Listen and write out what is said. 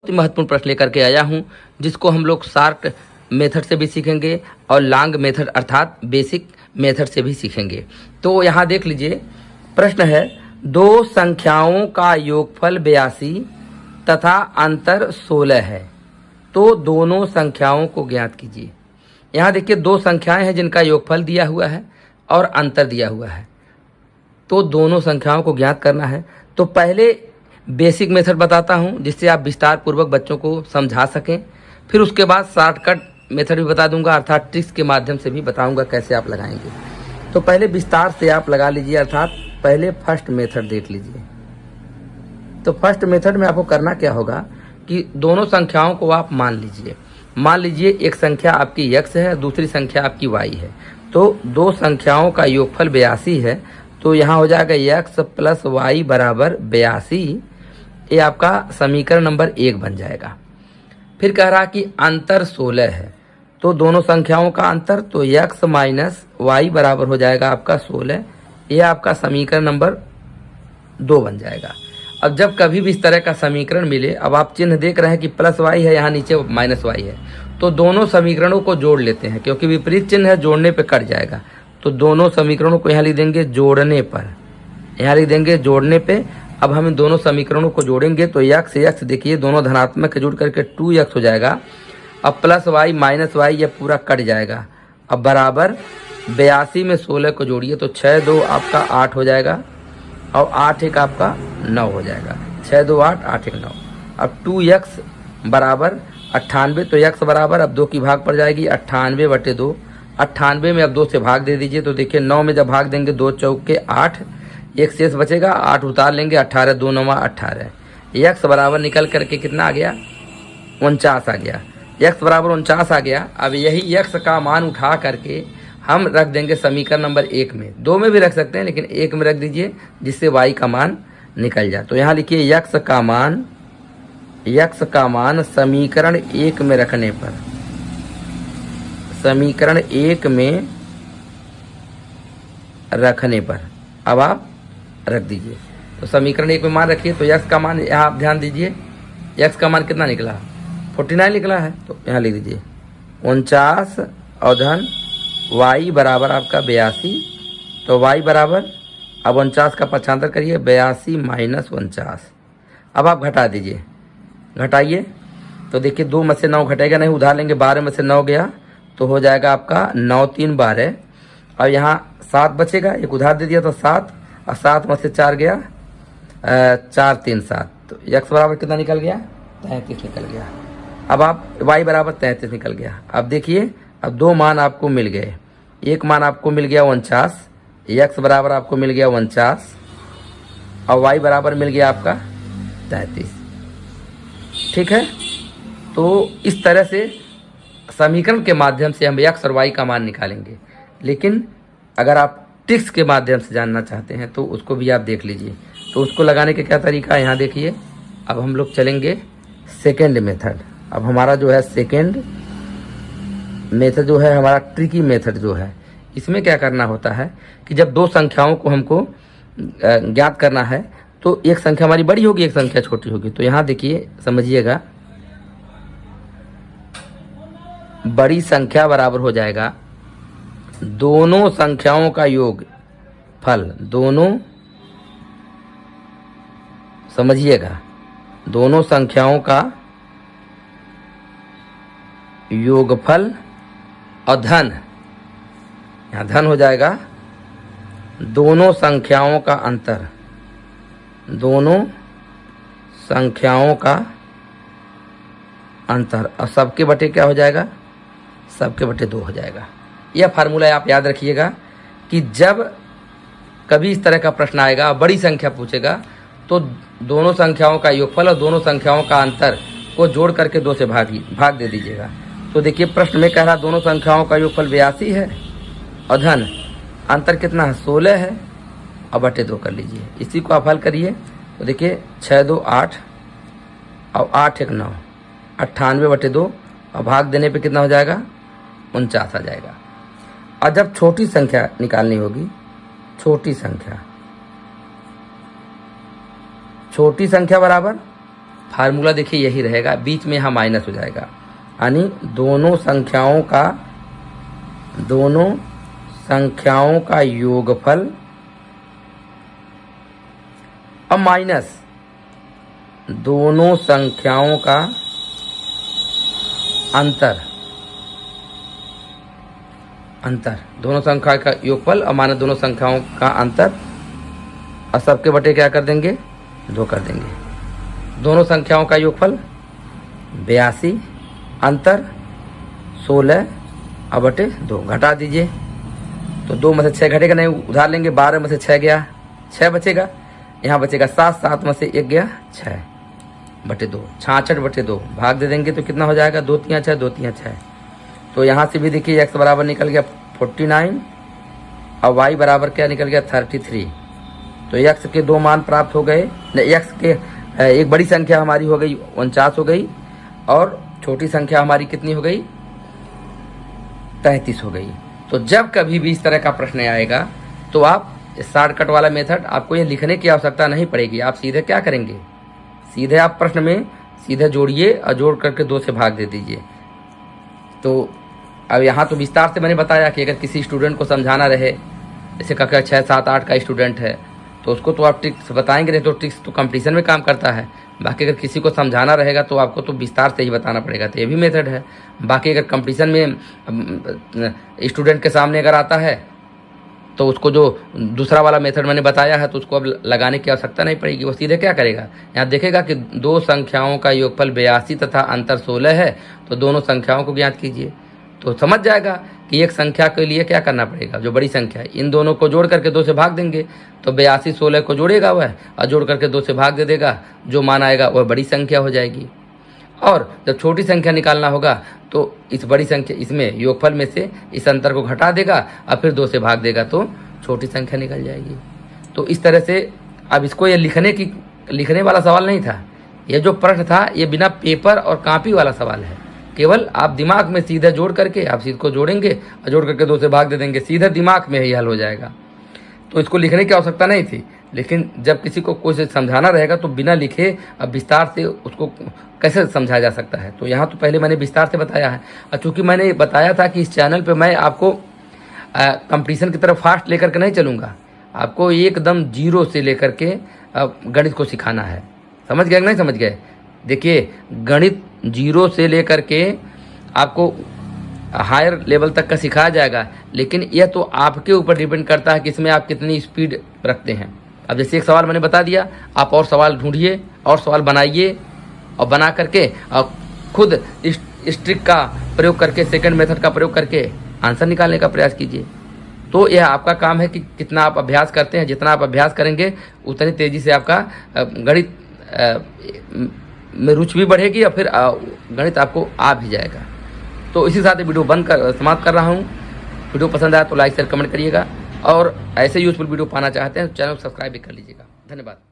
बहुत महत्वपूर्ण प्रश्न लेकर के आया हूं, जिसको हम लोग शॉर्ट मेथड से भी सीखेंगे और लॉन्ग मेथड अर्थात बेसिक मेथड से भी सीखेंगे। तो यहाँ देख लीजिए, प्रश्न है दो संख्याओं का योगफल 82 तथा अंतर 16 है, तो दोनों संख्याओं को ज्ञात कीजिए। यहाँ देखिए दो संख्याएं हैं जिनका योगफल दिया हुआ है और अंतर दिया हुआ है, तो दोनों संख्याओं को ज्ञात करना है। तो पहले बेसिक मेथड बताता हूं जिससे आप विस्तार पूर्वक बच्चों को समझा सकें, फिर उसके बाद शॉर्टकट मेथड भी बता दूंगा अर्थात ट्रिक्स के माध्यम से भी बताऊंगा कैसे आप लगाएंगे। तो पहले विस्तार से आप लगा लीजिए, अर्थात पहले फर्स्ट मेथड देख लीजिए। तो फर्स्ट मेथड में आपको करना क्या होगा कि दोनों संख्याओं को आप मान लीजिए एक संख्या आपकी x है, दूसरी संख्या आपकी y है। तो दो संख्याओं का योगफल 82 है, तो यहाँ हो जाएगा x प्लस वाई बराबर 82। ये आपका समीकरण नंबर 1 बन जाएगा। फिर कह रहा कि अंतर 16 है, तो दोनों संख्याओं का अंतर तो x माइनस वाई बराबर हो जाएगा आपका 16। ये आपका समीकरण नंबर 2 बन जाएगा। अब जब कभी भी इस तरह का समीकरण मिले, अब आप चिन्ह देख रहे हैं कि प्लस वाई है, यहाँ नीचे माइनस वाई है, तो दोनों समीकरणों को जोड़ लेते हैं, क्योंकि विपरीत चिन्ह है, जोड़ने पे कट जाएगा। तो दोनों समीकरणों को यहाँ लिख देंगे जोड़ने पर, यहाँ लिख देंगे जोड़ने पे। अब हम इन दोनों समीकरणों को जोड़ेंगे तो x देखिए दोनों धनात्मक जुड़ करके 2x हो जाएगा। अब प्लस वाई माइनस वाई ये पूरा कट जाएगा। अब बराबर 82 में 16 को जोड़िए तो 6 2 आपका 8 हो जाएगा और 8 1 आपका 9 हो जाएगा। 6 2 8 8 1 9। अब 2x बराबर 98, तो x बराबर अब 2 की भाग पड़ जाएगी 98/2। 98 में अब 2 से भाग दे दीजिए, तो देखिए 9 में जब भाग देंगे 2 चौके 8, एक शेष बचेगा, 8 उतार लेंगे, 18 2 9 18। x बराबर निकल करके कितना आ गया 49 आ गया। x बराबर 49 आ गया। अब यही x का मान उठा करके हम रख देंगे समीकरण नंबर 1 में, 2 में भी रख सकते हैं लेकिन 1 में रख दीजिए जिससे y का मान निकल जाए। तो यहाँ लिखिए x का मान समीकरण 1 में रखने पर, समीकरण 1 में रखने पर अब आप रख दीजिए। तो समीकरण 1 में मान रखिए, तो x का मान यहाँ आप ध्यान दीजिए, x का मान कितना निकला 49 निकला है। तो यहाँ लिख दीजिए 49 और धन y बराबर आपका 82। तो y बराबर अब 49 का 75 करिए, 82 माइनस 49। अब आप घटा दीजिए, घटाइए तो देखिए 2 में से 9 घटेगा नहीं, उधार लेंगे, 12 में से 9 गया तो हो जाएगा आपका 9 3 12। और यहाँ 7 बचेगा, एक उधार दे दिया तो 7, और 7 में से 4 गया 4 3 7। तो x बराबर कितना निकल गया 33 निकल गया। अब आप y बराबर 33 निकल गया। अब देखिए अब 2 मान आपको मिल गए, एक मान आपको मिल गया 49, x बराबर आपको मिल गया 49 और y बराबर मिल गया आपका 33। ठीक है, तो इस तरह से समीकरण के माध्यम से हम x और y का मान निकालेंगे। लेकिन अगर आप ट्रिक्स के माध्यम से जानना चाहते हैं तो उसको भी आप देख लीजिए। तो उसको लगाने का क्या तरीका है यहाँ देखिए। अब हम लोग चलेंगे सेकेंड मेथड। अब हमारा जो है सेकेंड मेथड जो है, हमारा ट्रिकी मेथड जो है, इसमें क्या करना होता है कि जब दो संख्याओं को हमको ज्ञात करना है तो एक संख्या हमारी बड़ी होगी, एक संख्या छोटी होगी। तो यहाँ देखिए समझिएगा, बड़ी संख्या बराबर हो जाएगा दोनों संख्याओं का योग फल, दोनों समझिएगा दोनों संख्याओं का योगफल और धन, यहाँ धन हो जाएगा दोनों संख्याओं का अंतर, दोनों संख्याओं का अंतर, और सबके बटे क्या हो जाएगा सबके बटे 2 हो जाएगा। यह फार्मूला आप याद रखिएगा कि जब कभी इस तरह का प्रश्न आएगा, बड़ी संख्या पूछेगा, तो दोनों संख्याओं का योगफल और दोनों संख्याओं का अंतर को जोड़ करके 2 से भाग दे दीजिएगा। तो देखिए प्रश्न में कह रहा दोनों संख्याओं का योगफल 82 है और धन अंतर कितना है 16 है और बटे 2 कर लीजिए। इसी को आप हल करिए तो देखिए 6 2 8 और 8 1 9, 98/2 और भाग देने पे कितना हो जाएगा 49 आ जाएगा। और जब छोटी संख्या निकालनी होगी, छोटी संख्या बराबर फार्मूला देखिए यही रहेगा, बीच में यहाँ माइनस हो जाएगा, यानी दोनों संख्याओं का योगफल और माइनस दोनों संख्याओं का अंतर दोनों संख्या का योगफल और माइनस दोनों संख्याओं का अंतर, और सबके बटे क्या कर देंगे, 2 कर देंगे। दोनों संख्याओं का योगफल 82, अंतर 16 और बटे 2 घटा दीजिए, तो 2 में से 6 घटेगा नहीं, उधार लेंगे, 12 में से 6 गया, 6 बचेगा, यहाँ बचेगा 7, 7 में से 1 गया 6 बटे 2, 66 बटे 2 भाग दे देंगे तो कितना हो जाएगा, 2 3 6, 2 3 6। तो यहाँ से भी देखिए x बराबर निकल गया 49 और y बराबर क्या निकल गया 33। तो x के 2 मान प्राप्त हो गए, x के एक बड़ी संख्या हमारी हो गई 49 हो गई, और छोटी संख्या हमारी कितनी हो गई, 33 हो गई। तो जब कभी भी इस तरह का प्रश्न आएगा तो आप शॉर्टकट वाला मेथड, आपको ये लिखने की आवश्यकता नहीं पड़ेगी। आप सीधे क्या करेंगे, सीधे आप प्रश्न में सीधे जोड़िए और जोड़ करके 2 से भाग दे दीजिए। तो अब यहाँ तो विस्तार से मैंने बताया कि अगर किसी स्टूडेंट को समझाना रहे, जैसे कक्षा 6, 7, 8 का स्टूडेंट है, तो उसको तो आप ट्रिक्स बताएंगे, नहीं तो ट्रिक्स तो कंपटीशन में काम करता है। बाकी अगर किसी को समझाना रहेगा तो आपको तो विस्तार से ही बताना पड़ेगा, तो ये भी मेथड है। बाकी अगर कंपटीशन में स्टूडेंट के सामने अगर आता है तो उसको जो दूसरा वाला मेथड मैंने बताया है तो उसको अब लगाने की आवश्यकता नहीं पड़ेगी। वो सीधे क्या करेगा, यहाँ देखेगा कि 2 संख्याओं का योगफल 82 तथा अंतर 16 है, तो दोनों संख्याओं को ज्ञात कीजिए। तो समझ जाएगा कि एक संख्या के लिए क्या करना पड़ेगा, जो बड़ी संख्या है, इन दोनों को जोड़ करके 2 से भाग देंगे, तो 82 16 को जोड़ेगा वह और जोड़ करके 2 से भाग दे देगा, जो मान आएगा वह बड़ी संख्या हो जाएगी। और जब छोटी संख्या निकालना होगा तो इस बड़ी संख्या, इसमें योगफल में से इस अंतर को घटा देगा और फिर 2 से भाग देगा, तो छोटी संख्या निकल जाएगी। तो इस तरह से अब इसको ये लिखने वाला सवाल नहीं था, ये जो प्रश्न था ये बिना पेपर और कॉपी वाला सवाल है। केवल आप दिमाग में सीधे जोड़ करके आप सीध को जोड़ेंगे और जोड़ करके 2 से भाग दे देंगे, सीधे दिमाग में ही हल हो जाएगा। तो इसको लिखने की आवश्यकता नहीं थी, लेकिन जब किसी को कुछ समझाना रहेगा तो बिना लिखे अब विस्तार से उसको कैसे समझाया जा सकता है। तो यहाँ तो पहले मैंने विस्तार से बताया है, और चूँकि मैंने बताया था कि इस चैनल पे मैं आपको कंपटीशन की तरफ फास्ट लेकर के नहीं चलूँगा, आपको एकदम 0 से लेकर के गणित को सिखाना है। समझ गए कि नहीं समझ गए? देखिए, गणित 0 से लेकर के आपको हायर लेवल तक का सिखाया जाएगा, लेकिन यह तो आपके ऊपर डिपेंड करता है कि इसमें आप कितनी स्पीड रखते हैं। अब जैसे एक सवाल मैंने बता दिया, आप और सवाल ढूंढिए और सवाल बनाइए, और बना करके खुद इस ट्रिक का प्रयोग करके, सेकंड मेथड का प्रयोग करके आंसर निकालने का प्रयास कीजिए। तो यह आपका काम है कि कितना आप अभ्यास करते हैं। जितना आप अभ्यास करेंगे उतनी तेज़ी से आपका गणित में रुचि भी बढ़ेगी और फिर गणित आपको आ भी जाएगा। तो इसी साथ वीडियो समाप्त कर रहा हूँ। वीडियो पसंद आया तो लाइक शेयर कमेंट करिएगा, और ऐसे यूजफुल वीडियो पाना चाहते हैं तो चैनल को सब्सक्राइब भी कर लीजिएगा। धन्यवाद।